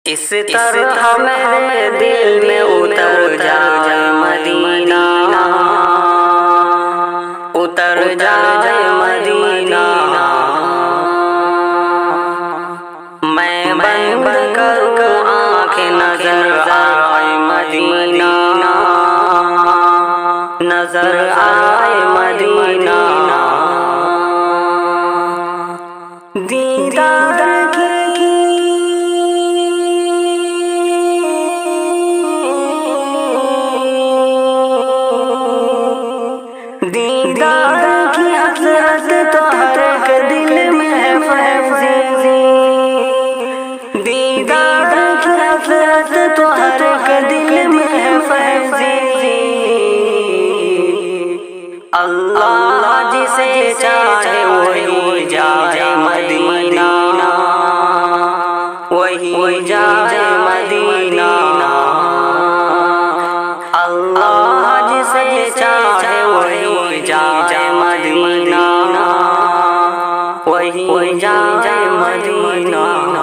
اس طرح میرے دل میں اتر جائے مدینہ، اتر جائے مدینہ، میں بند کروں آنکھیں نظر آئے مدینہ، نظر آئے مدینہ، دیدار دیدار کی حسرت تو ہر ایک دل میں ہے فیضی، دیدار کی حسرت تو ہر ایک دل میں ہے فیضی، اللہ جسے چاہے وہی جائے مدینہ، وہی جائے مدینہ، اللہ جسے چاہے وہی جائے مدینہ، وہی جائے مدینہ۔